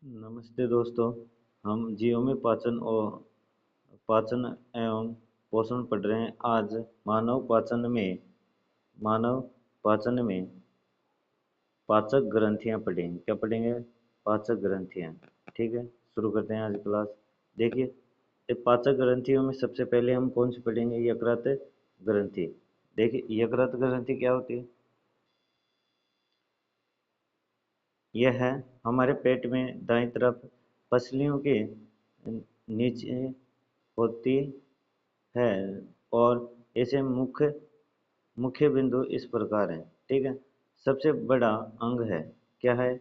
नमस्ते दोस्तों। हम जीव में पाचन एवं पोषण पढ़ रहे हैं। आज मानव पाचन में पाचक ग्रंथियां पढ़ेंगे। क्या पढ़ेंगे? पाचक ग्रंथियां। ठीक है, शुरू करते हैं आज क्लास। देखिए, ये पाचक ग्रंथियों में सबसे पहले हम कौन सी पढ़ेंगे? यकृत ग्रंथि। देखिए, यकृत ग्रंथि क्या होती है? यह है हमारे पेट में दाईं तरफ पसलियों के नीचे होती है और ऐसे मुख्य मुख्य बिंदु इस प्रकार हैं। ठीक है, सबसे बड़ा अंग है। क्या है?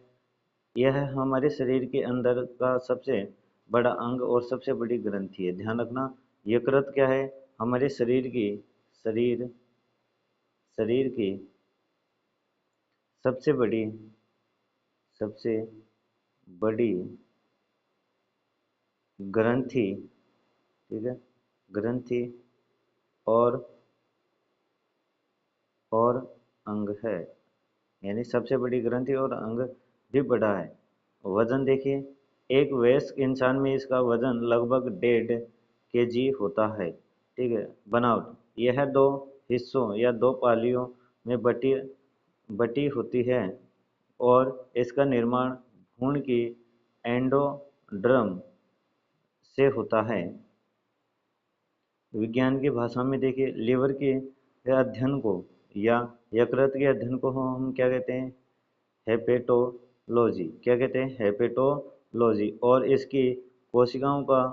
यह है हमारे शरीर के अंदर का सबसे बड़ा अंग और सबसे बड़ी ग्रंथि है। ध्यान रखना, यकृत क्या है? हमारे शरीर शरीर की सबसे सबसे बड़ी ग्रंथि। ठीक है, ग्रंथि और और अंग है, यानी सबसे बड़ी ग्रंथि और अंग भी बड़ा है। वजन देखिए, एक वयस्क इंसान में इसका वजन लगभग 1.5 kg होता है। ठीक है, बनावट, यह दो हिस्सों या दो पालियों में बटी बटी होती है और इसका निर्माण भ्रूण की एंडोड्रम से होता है। विज्ञान की भाषा में देखिए, लीवर के अध्ययन को या यकृत के अध्ययन को हम क्या कहते हैं? हेपेटोलॉजी। क्या कहते हैं? हेपेटोलॉजी। और इसकी कोशिकाओं का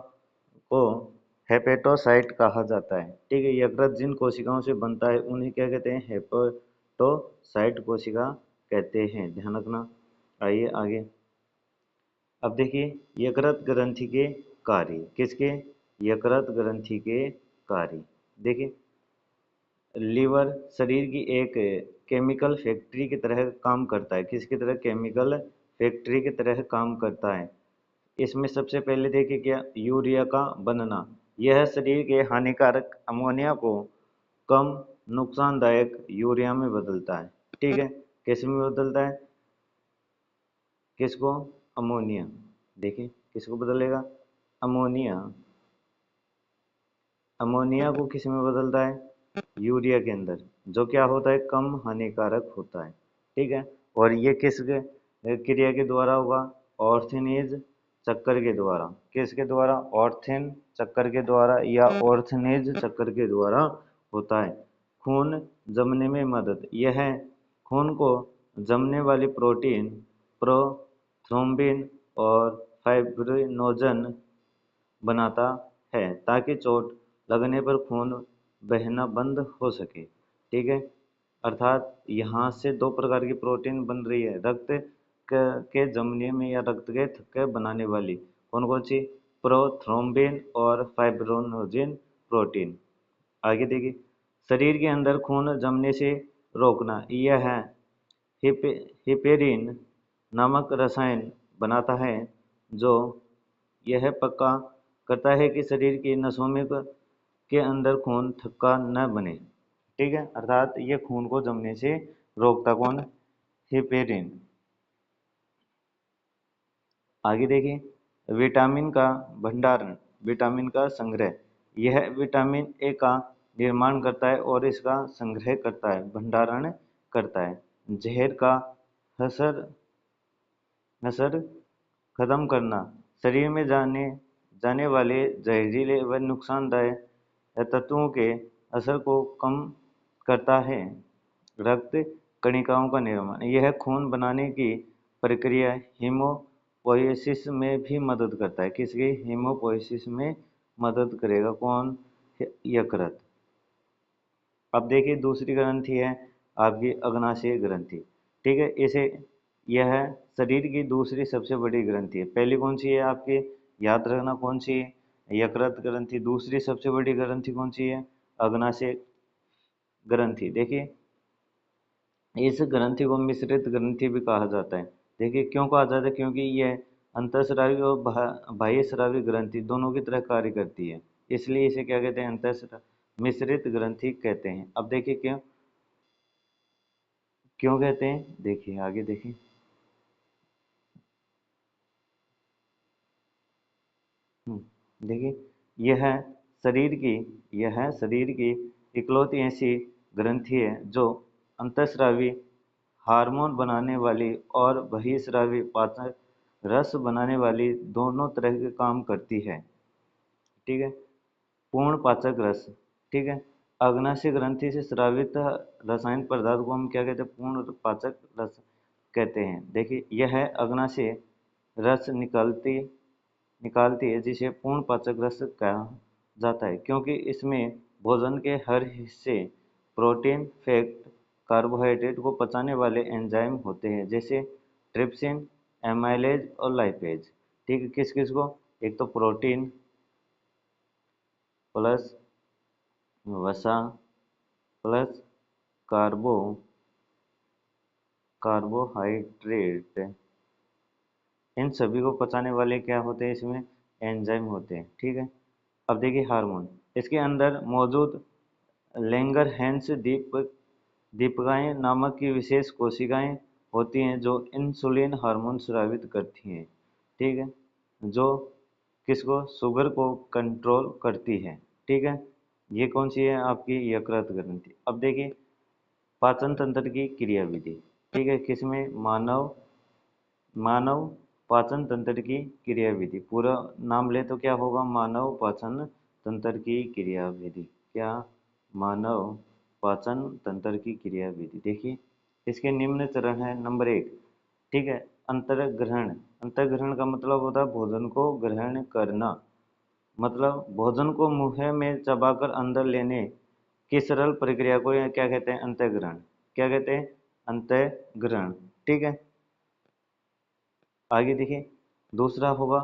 को हेपेटोसाइट कहा जाता है। ठीक है, यकृत जिन कोशिकाओं से बनता है उन्हें क्या कहते हैं? हेपेटोसाइट कोशिका कहते हैं। ध्यान रखना। आइए आगे। अब देखिए, यकृत ग्रंथि के कार्य। किसके? यकृत ग्रंथि के कार्य। देखिए, लीवर शरीर की एक केमिकल फैक्ट्री की तरह काम करता है। किसकी तरह? केमिकल फैक्ट्री की तरह काम करता है। इसमें सबसे पहले देखिए क्या? यूरिया का बनना। यह शरीर के हानिकारक अमोनिया को कम नुकसानदायक यूरिया में बदलता है। ठीक है, किस में बदलता है? किसको? अमोनिया। देखिए, किसको बदलेगा? अमोनिया। अमोनिया को किस में बदलता है? यूरिया के अंदर, जो क्या होता है? कम हानिकारक होता है। ठीक है, और ये किस क्रिया के द्वारा होगा? ऑर्थिनीज चक्कर के द्वारा। किसके द्वारा? ऑर्थिन चक्कर के द्वारा या ऑर्थिनीज चक्कर के द्वारा होता है। खून जमने में मदद। यह खून को जमने वाली प्रोटीन प्रोथ्रोम्बिन और फाइब्रिनोजन बनाता है ताकि चोट लगने पर खून बहना बंद हो सके। ठीक है, अर्थात यहाँ से दो प्रकार की प्रोटीन बन रही है, रक्त के जमने में या रक्त के थक्के बनाने वाली। कौन कौन सी? प्रोथ्रोम्बिन और फाइब्रिनोजन प्रोटीन। आगे देखिए, शरीर के अंदर खून जमने से रोकना। यह है हिप हिपेरिन नामक रसायन बनाता है, जो यह पक्का करता है कि शरीर की नसों में के अंदर खून थक्का न बने। ठीक है, अर्थात ये खून को जमने से रोकता। कौन? हिपेरिन। आगे देखिए, विटामिन का भंडारण, विटामिन का संग्रह। यह विटामिन ए का निर्माण करता है और इसका संग्रह करता है, भंडारण करता है। जहर का असर असर खत्म करना। शरीर में जाने वाले जहरीले व नुकसानदायक तत्वों के असर को कम करता है। रक्त कणिकाओं का निर्माण। यह खून बनाने की प्रक्रिया हीमोपोएसिस में भी मदद करता है। किसकी? हीमोपोएसिस में मदद करेगा। कौन? यकृत। अब देखिए, दूसरी ग्रंथि है आपकी अग्नाशय ग्रंथि। ठीक है, इसे यह शरीर की दूसरी सबसे बड़ी ग्रंथि है। पहली कौन सी है आपकी? याद रखना, कौन सी है? यकृत ग्रंथि। दूसरी सबसे बड़ी ग्रंथि कौन सी है? अग्नाशय ग्रंथि। देखिए, इस ग्रंथि को मिश्रित ग्रंथि भी कहा जाता है। देखिए, क्यों कहा जाता है? क्योंकि यह अंतःस्रावी और बाह्य स्रावी ग्रंथि दोनों की तरह कार्य करती है, इसलिए इसे क्या कहते हैं? मिश्रित ग्रंथि कहते हैं। अब देखिए, क्यों क्यों कहते हैं? देखिए, आगे देखिए। देखिए, यह शरीर की यह शरीर की इकलौती ऐसी ग्रंथि है जो अंतःस्रावी हार्मोन बनाने वाली और बहिःस्रावी पाचक रस बनाने वाली दोनों तरह के काम करती है। ठीक है। पूर्ण पाचक रस। ठीक है। अग्नाशय ग्रंथि से स्रावित रासायनिक पदार्थ को हम क्या कहते हैं? पूर्ण पाचक रस कहते हैं। देखिए, यह अग्नाशय रस निकालती है जिसे पूर्ण पाचक रस कहा जाता है, क्योंकि इसमें भोजन के हर हिस्से प्रोटीन, फैट, कार्बोहाइड्रेट को पचाने वाले एंजाइम होते हैं, जैसे ट्रिप्सिन, एमाइलेज और लाइपेज। ठीक है। किस किस को? एक तो प्रोटीन प्लस वसा प्लस कार्बो कार्बोहाइड्रेट, इन सभी को पचाने वाले क्या होते हैं? इसमें एंजाइम होते हैं। ठीक है। अब देखिए हार्मोन। इसके अंदर मौजूद लैंगरहैंस दीपिकाएं नामक की विशेष कोशिकाएं होती हैं जो इंसुलिन हार्मोन स्रावित करती हैं। ठीक है। जो किसको? शुगर को कंट्रोल करती है। ठीक है। ये कौन सी है? आपकी यकृत ग्रंथि। अब देखिए पाचन तंत्र की क्रियाविधि। ठीक है। किसमें? मानव पाचन तंत्र की क्रियाविधि। पूरा नाम ले तो क्या होगा? मानव पाचन तंत्र की क्रियाविधि। क्या? मानव पाचन तंत्र की क्रियाविधि। देखिए, इसके निम्न चरण है। नंबर 1। ठीक है। अंतर्ग्रहण। अंतर्ग्रहण का मतलब होता है भोजन को ग्रहण करना, मतलब भोजन को मुंह में चबाकर अंदर लेने की सरल प्रक्रिया को यह क्या कहते हैं? अंतर्ग्रहण। क्या कहते हैं? अंतर्ग्रहण। ठीक है। आगे देखिए, दूसरा होगा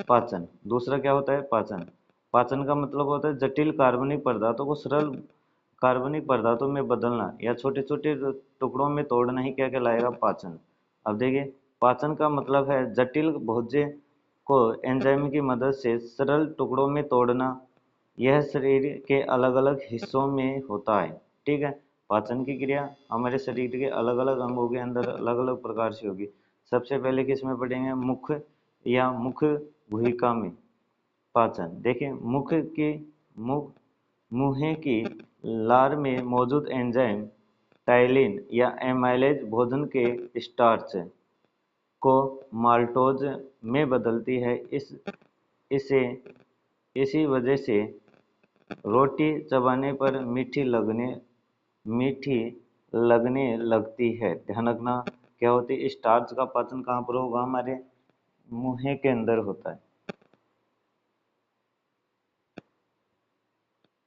पाचन। दूसरा क्या होता है? पाचन। पाचन का मतलब होता है जटिल कार्बनिक पदार्थों को सरल कार्बनिक पदार्थों में बदलना या छोटे छोटे टुकड़ों में तोड़ना ही क्या कहलाएगा? पाचन। अब देखिए, पाचन का मतलब है जटिल भोज्य को एंजाइम की मदद से सरल टुकड़ों में तोड़ना। यह शरीर के अलग अलग हिस्सों में होता है। ठीक है। पाचन की क्रिया हमारे शरीर के अलग अलग अंगों के अंदर अलग अलग प्रकार से होगी। सबसे पहले किस में पढ़ेंगे? मुख या मुख भूमिका में पाचन। देखिए, मुख मुंह की लार में मौजूद एंजाइम टाइलिन या एमाइलेज भोजन के स्टार्च को माल्टोज में बदलती है। इसे इसी वजह से रोटी चबाने पर मीठी लगने लगती है। ध्यान रखना, क्या होती है? स्टार्च का पाचन कहाँ पर होगा? हमारे मुंह के अंदर होता है।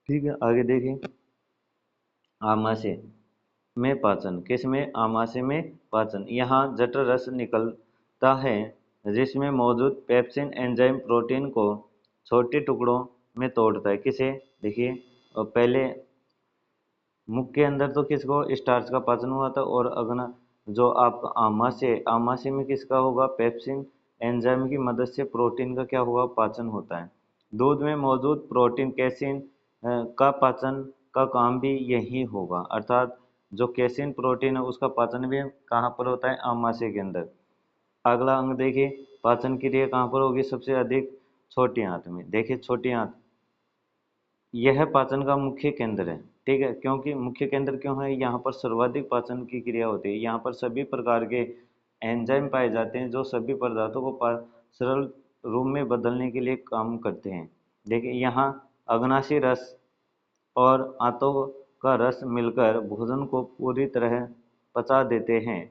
ठीक है। आगे देखिए, आमाशय में पाचन। किस में? आमाशय में पाचन। यहाँ जठर रस निकलता है जिसमें मौजूद पेप्सिन एंजाइम प्रोटीन को छोटे टुकड़ों में तोड़ता है। किसे? देखिए, पहले मुख के अंदर तो किसको? स्टार्च का पाचन हुआ था, और अगना जो आप आमाशय में किसका होगा? पेप्सिन एंजाइम की मदद से प्रोटीन का क्या होगा? पाचन होता है। दूध में मौजूद प्रोटीन कैसीन का पाचन का काम भी यही होगा, अर्थात जो कैसीन प्रोटीन है उसका पाचन भी कहाँ पर होता है? आमाशय के अंदर। अगला अंग देखिए, पाचन क्रिया कहाँ पर होगी सबसे अधिक? छोटी आंत में। देखिए, छोटी आंत यह पाचन का मुख्य केंद्र है। ठीक है। क्योंकि मुख्य केंद्र क्यों है? यहाँ पर सर्वाधिक पाचन की क्रिया होती है। यहाँ पर सभी प्रकार के एंजाइम पाए जाते हैं जो सभी पदार्थों को सरल रूप में बदलने के लिए काम करते हैं। देखिए, यहाँ अग्नाशय रस और आंतों का रस मिलकर भोजन को पूरी तरह पचा देते हैं।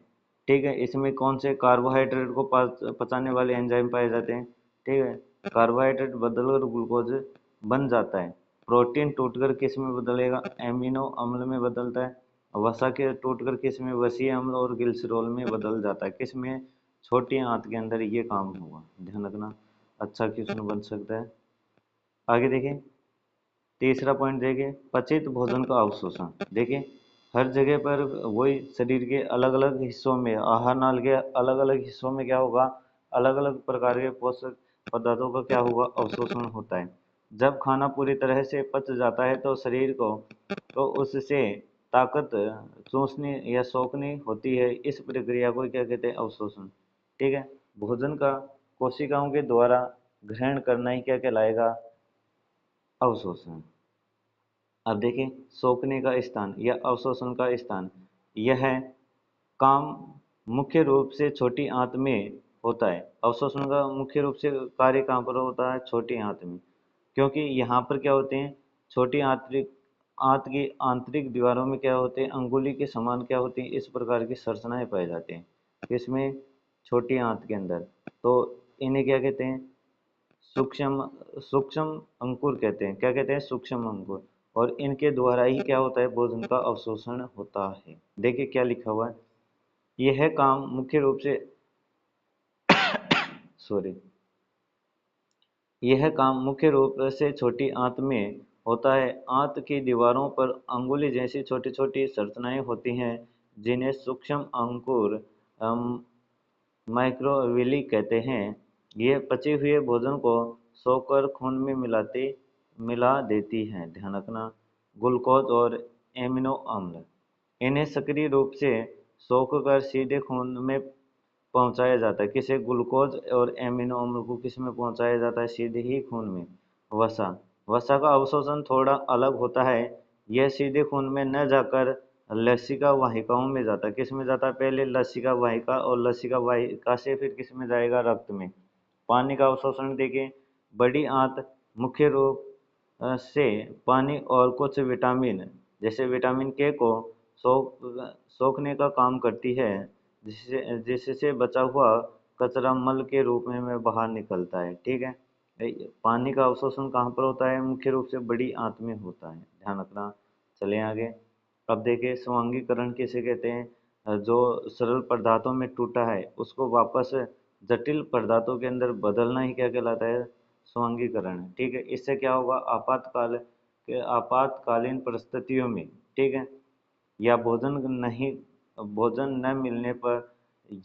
ठीक है। इसमें कौन से कार्बोहाइड्रेट को पचाने वाले एंजाइम पाए जाते हैं? ठीक है। कार्बोहाइड्रेट बदलकर ग्लूकोज बन जाता है। प्रोटीन टूटकर किस में बदलेगा? एमिनो अम्ल में बदलता है। वसा के टूटकर किस में? वसीय अम्ल और ग्लिसरॉल में बदल जाता है। किस में? छोटी आंत के अंदर ये काम होगा। ध्यान रखना, अच्छा क्वेश्चन बन सकता है। आगे देखिए, तीसरा पॉइंट देखिए, पचित भोजन का अवशोषण। देखिए, हर जगह पर वही शरीर के अलग अलग हिस्सों में, आहार नाल के अलग अलग हिस्सों में क्या होगा? अलग अलग प्रकार के पोषक पदार्थों का क्या होगा? अवशोषण होता है। जब खाना पूरी तरह से पच जाता है तो शरीर को तो उससे ताकत चूसनी या सोखनी होती है। इस प्रक्रिया को क्या कहते हैं? अवशोषण। ठीक है। भोजन का कोशिकाओं के द्वारा ग्रहण करना ही क्या कहलाएगा? अवशोषण। अब देखिए सोखने का स्थान या अवशोषण का स्थान, यह काम मुख्य रूप से छोटी आंत में होता है। अवशोषण का मुख्य रूप से कार्य कहाँ पर होता है? छोटी आंत में, क्योंकि यहाँ पर क्या होते हैं, छोटी आंत की आंतरिक दीवारों में क्या होते हैं, अंगुली के समान क्या होती हैं, इस प्रकार की संरचनाएं पाई जाती हैं। इसमें छोटी आंत के अंदर, तो इन्हें क्या कहते हैं? सूक्ष्म सूक्ष्म अंकुर कहते हैं। क्या कहते हैं? सूक्ष्म अंकुर। और इनके द्वारा ही क्या होता है? भोजन का अवशोषण होता है। देखिए क्या लिखा हुआ है, यह काम मुख्य रूप से सॉरी यह काम मुख्य रूप से छोटी आंत में होता है। आंत की दीवारों पर अंगुली जैसी छोटी छोटी संरचनाएं होती हैं, जिन्हें सूक्ष्म अंकुर माइक्रोविली कहते हैं। ये पचे हुए भोजन को सोखकर खून में मिला देती हैं। ध्यान रखना, ग्लूकोज और एमिनो अम्ल, इन्हें सक्रिय रूप से सोखकर सीधे खून में पहुंचाया जाता है। किसे? ग्लूकोज और एमिनो अम्ल को किस में पहुंचाया जाता है? सीधे ही खून में। वसा, वसा का अवशोषण थोड़ा अलग होता है। यह सीधे खून में न जाकर लसिका वाहिकाओं में जाता है। किस में जाता है? पहले लसिका वाहिका, और लसिका वाहिका से फिर किस में जाएगा? रक्त में। पानी का अवशोषण देखें, बड़ी आंत मुख्य रूप से पानी और कुछ विटामिन जैसे विटामिन के को सोख सोखने का काम करती है, जिससे बचा हुआ कचरा मल के रूप में बाहर निकलता है। ठीक है, पानी का अवशोषण कहाँ पर होता है? मुख्य रूप से बड़ी आंत में होता है। ध्यान रखना। चले आगे। अब देखिए स्वांगीकरण किसे कहते हैं? जो सरल पदार्थों में टूटा है उसको वापस जटिल पदार्थों के अंदर बदलना ही क्या कहलाता है? स्वांगीकरण। ठीक है, इससे क्या होगा? आपातकालीन परिस्थितियों में, ठीक है, या भोजन न मिलने पर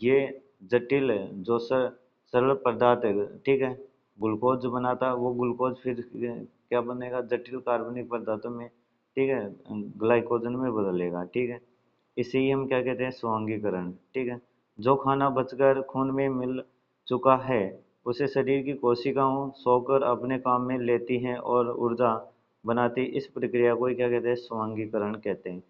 ये जटिल जो सरल पदार्थ है, ठीक है, ग्लूकोज जो बनाता है वो ग्लूकोज फिर क्या बनेगा? जटिल कार्बनिक पदार्थों में, ठीक है, ग्लाइकोजन में बदलेगा। ठीक है, इसे ही हम क्या कहते हैं? स्वांगीकरण। ठीक है, जो खाना बचकर खून में मिल चुका है उसे शरीर की कोशिकाओं सोकर अपने काम में लेती हैं और ऊर्जा बनाती। इस प्रक्रिया को ही क्या कहते हैं? स्वांगीकरण कहते हैं।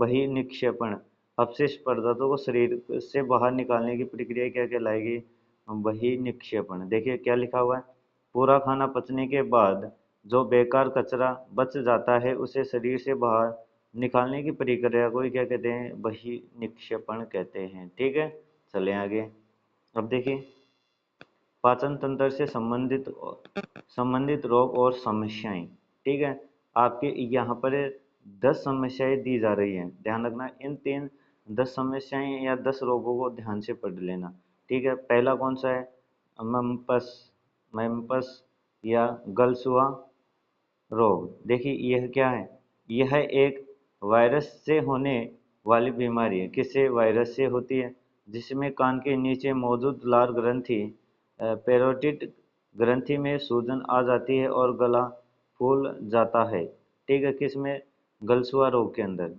वही निक्षेपण, अपशिष्ट पदार्थों को शरीर से बाहर निकालने की प्रक्रिया क्या कहलाएगी? वही निक्षेपण। देखिए क्या लिखा हुआ है, पूरा खाना पचने के बाद जो बेकार कचरा बच जाता है उसे शरीर से बाहर निकालने की प्रक्रिया को ही क्या कहते हैं? वही निक्षेपण कहते हैं। ठीक है, चले आगे। अब देखिए पाचन तंत्र से संबंधित रोग और समस्याएं। ठीक है, आपके यहाँ पर 10 समस्याएं दी जा रही हैं। ध्यान रखना, इन 10 समस्याएं या 10 रोगों को ध्यान से पढ़ लेना। ठीक है, पहला कौन सा है? मम्पस मैम्पस या गलसुआ रोग। देखिए यह क्या है? यह एक वायरस से होने वाली बीमारी है। किससे? वायरस से होती है, जिसमें कान के नीचे मौजूद लाल ग्रंथि पैरोटिड ग्रंथि में सूजन आ जाती है और गला फूल जाता है। ठीक है, किसमें? गलसुआ रोग के अंदर।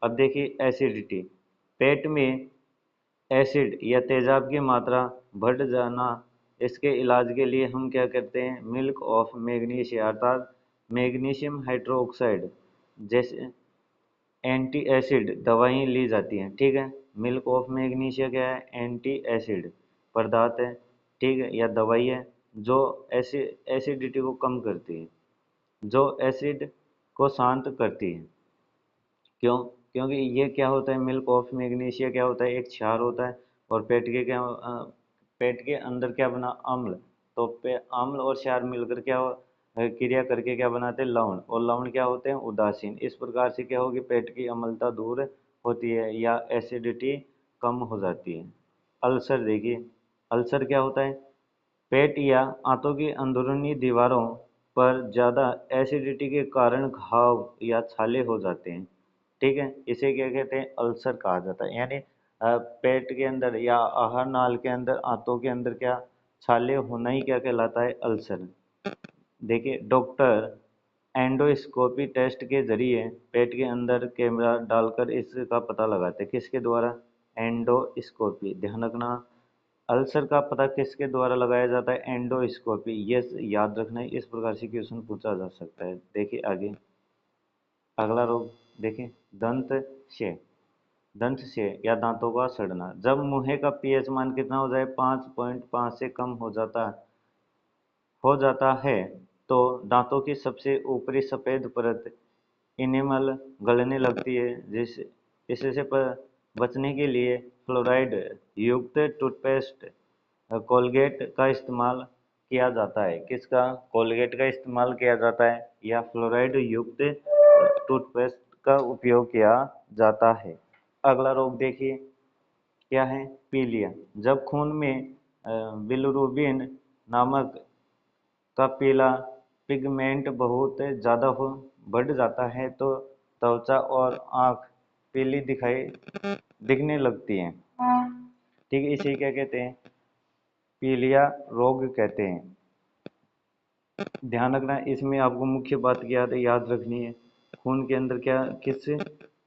अब देखिए एसिडिटी, पेट में एसिड या तेजाब की मात्रा बढ़ जाना। इसके इलाज के लिए हम क्या करते हैं? मिल्क ऑफ मैग्नीशिया अर्थात मैग्नीशियम हाइड्रोक्साइड जैसे एंटी एसिड दवाएं ली जाती हैं। ठीक है, मिल्क ऑफ मैग्नीशिया क्या है? एंटी एसिड पदार्थ है, ठीक है, या दवाई है जो एसिडिटी को कम करती है, जो एसिड को शांत करती है। क्यों? क्योंकि ये क्या होता है? मिल्क ऑफ मैग्नीशिया क्या होता है? एक क्षार होता है, और पेट के अंदर क्या बना? अम्ल। तो अम्ल और क्षार मिलकर क्या क्रिया करके क्या बनाते हैं? लवण। और लवण क्या होते हैं? उदासीन। इस प्रकार से क्या होगी? पेट की अम्लता दूर होती है या एसिडिटी कम हो जाती है। अल्सर देखिए, अल्सर क्या होता है? पेट या आंतों की अंदरूनी दीवारों पर ज़्यादा एसिडिटी के कारण घाव या छाले हो जाते हैं। ठीक है, इसे क्या कहते हैं? अल्सर कहा जाता है। यानी पेट के अंदर या आहार नाल के अंदर, आंतों के अंदर क्या छाले होना ही क्या कहलाता है? अल्सर। देखिए डॉक्टर एंडोस्कोपी टेस्ट के जरिए पेट के अंदर कैमरा डालकर इसका पता लगाते हैं। किसके द्वारा? एंडोस्कोपी। ध्यान रखना, अल्सर का पता किसके द्वारा लगाया जाता है? एंडोस्कोपी। ये याद रखना है, इस प्रकार से क्वेश्चन पूछा जा सकता है। देखिए आगे अगला रोग देखिए, दंत क्षय। दंत क्षय या दांतों का सड़ना। जब मुंह का पीएच मान कितना हो जाए? 5.5 से कम हो जाता है तो दांतों की सबसे ऊपरी सफेद परत इनेमल गलने लगती है। इससे बचने के लिए फ्लोराइड युक्त टूथपेस्ट कोलगेट का इस्तेमाल किया जाता है। किसका? कोलगेट का इस्तेमाल किया जाता है या फ्लोराइड युक्त टूथपेस्ट का उपयोग किया जाता है। अगला रोग देखिए क्या है? पीलिया। जब खून में बिलिरुबिन नामक का पीला पिगमेंट बहुत ज़्यादा बढ़ जाता है तो त्वचा और आँख पीली दिखने लगती हैं। ठीक है, इसे क्या कहते हैं? पीलिया रोग कहते हैं। ध्यान रखना, इसमें आपको मुख्य बात याद रखनी है। खून के अंदर किस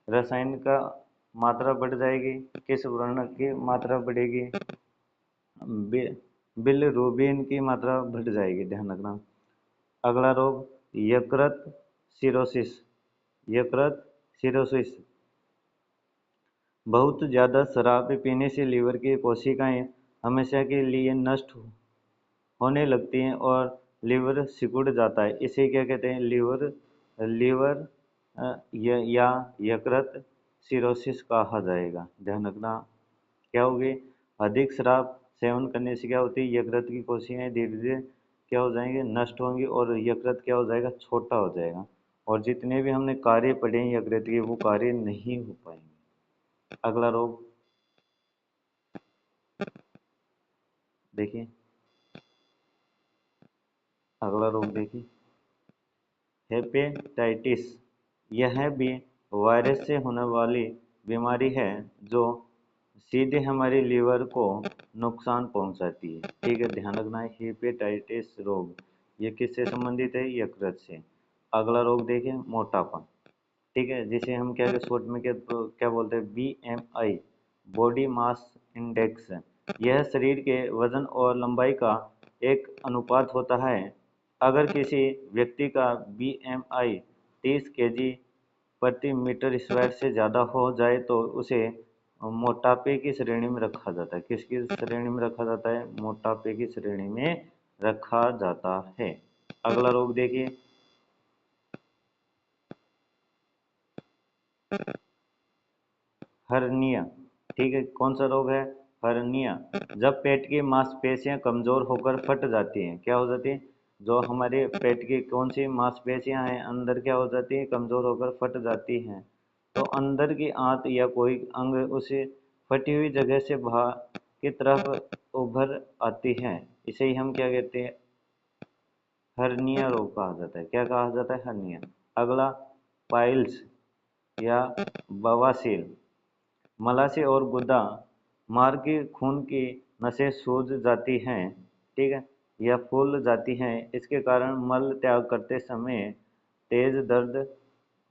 रसायन का मात्रा बढ़ जाएगी? किस वर्ण की मात्रा बढ़ेगी? बिलिरुबिन की मात्रा बढ़ जाएगी, ध्यान रखना। अगला रोग यकृत सिरोसिस। यकृत सिरोसिस। बहुत ज़्यादा शराब पीने से लीवर की कोशिकाएं हमेशा के लिए नष्ट होने लगती हैं और लीवर सिकुड़ जाता है। इसे क्या कहते हैं? लीवर या यकृत सिरोसिस कहा जाएगा। ध्यान रखना। क्या होगी? अधिक शराब सेवन करने से क्या होती है? यकृत की कोशिकाएं धीरे धीरे क्या हो जाएंगे? नष्ट होंगी और यकृत क्या हो जाएगा? छोटा हो जाएगा और जितने भी हमने कार्य पढ़े हैं यकृत के वो कार्य नहीं हो पाएंगे। अगला रोग देखिए, अगला रोग देखिए हेपेटाइटिस। यह भी वायरस से होने वाली बीमारी है जो सीधे हमारे लीवर को नुकसान पहुंचाती है। ठीक है, ध्यान रखना है। हेपेटाइटिस रोग ये किससे संबंधित है? यकृत से। अगला रोग देखिए मोटापा। ठीक है, जिसे हम क्या शॉर्ट में क्या बोलते हैं? BMI, body mass index. यह शरीर के वजन और लंबाई का एक अनुपात होता है। अगर किसी व्यक्ति का BMI 30 kg प्रति मीटर स्क्वायर से ज़्यादा हो जाए तो उसे मोटापे की श्रेणी में रखा जाता है। किसकी श्रेणी में रखा जाता है? मोटापे की श्रेणी में रखा जाता है। अगला रोग देखिए हर्निया। ठीक है, कौन सा रोग है? हर्निया। जब पेट की मांसपेशियां कमजोर होकर फट जाती हैं। क्या हो जाती है? जो हमारे पेट की कौन सी मांसपेशियां हैं अंदर क्या हो जाती है? कमजोर होकर फट जाती हैं तो अंदर की आंत या कोई अंग उसे फटी हुई जगह से बाहर की तरफ उभर आती है। इसे ही हम क्या कहते हैं? हर्निया रोग कहा जाता है। क्या कहा जाता है? हर्निया। अगला पाइल्स या बवासीर। मलाशय और गुदा मार्ग की खून की नसें सूज जाती हैं। ठीक है, या फूल जाती हैं। इसके कारण मल त्याग करते समय तेज दर्द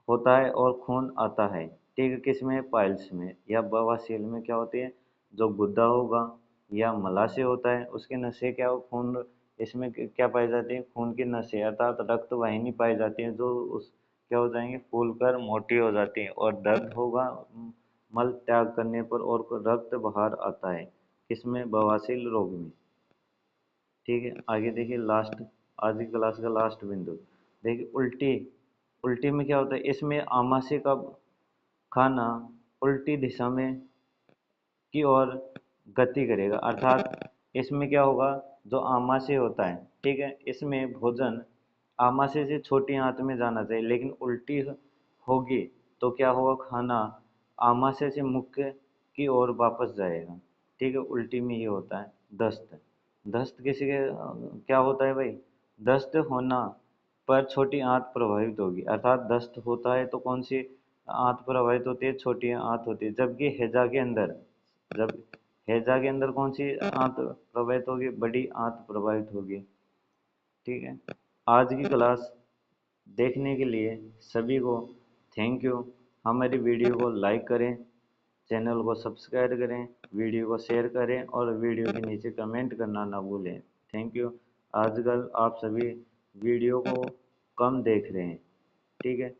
होता है और खून आता है। ठीक है, किसमें? पाइल्स में या बवासीर में क्या होती है? जो गुदा होगा या मलाशय होता है उसके नसें क्या हो? खून इसमें क्या पाई जाती है? खून की नसें अर्थात रक्त वाहिनी पाई जाती है जो उस क्या हो जाएंगे? फूल कर मोटी हो जाती है और दर्द होगा मल त्याग करने पर और रक्त बाहर आता है। किसमें? बवासीर रोग में। ठीक है, आगे देखिए लास्ट, आज की क्लास का लास्ट बिंदु देखिए उल्टी। उल्टी में क्या होता है? इसमें आमाशय का खाना उल्टी दिशा में की ओर गति करेगा अर्थात इसमें क्या होगा? जो आमाशय होता है, ठीक है, इसमें भोजन आमाशय से छोटी आंत में जाना चाहिए लेकिन उल्टी होगी तो क्या होगा? खाना आमाशय से मुख्य की ओर वापस जाएगा। ठीक है, उल्टी में ये होता है दस्त। दस्त किसी के क्या होता है भाई? दस्त होना पर छोटी आंत प्रभावित होगी अर्थात दस्त होता है तो कौन सी आंत प्रभावित होती है? छोटी आंत होती है। जबकि हैजा के अंदर जब हैजा के अंदर कौन सी आंत प्रभावित होगी? बड़ी आंत प्रभावित होगी। ठीक है, आज की क्लास देखने के लिए सभी को थैंक यू। हमारी वीडियो को लाइक करें, चैनल को सब्सक्राइब करें वीडियो को शेयर करें और वीडियो के नीचे कमेंट करना ना भूलें। Thank you. आजकल आप सभी वीडियो को कम देख रहे हैं, ठीक है।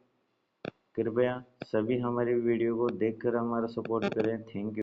कृपया सभी हमारी वीडियो को देखकर हमारा सपोर्ट करें। Thank you.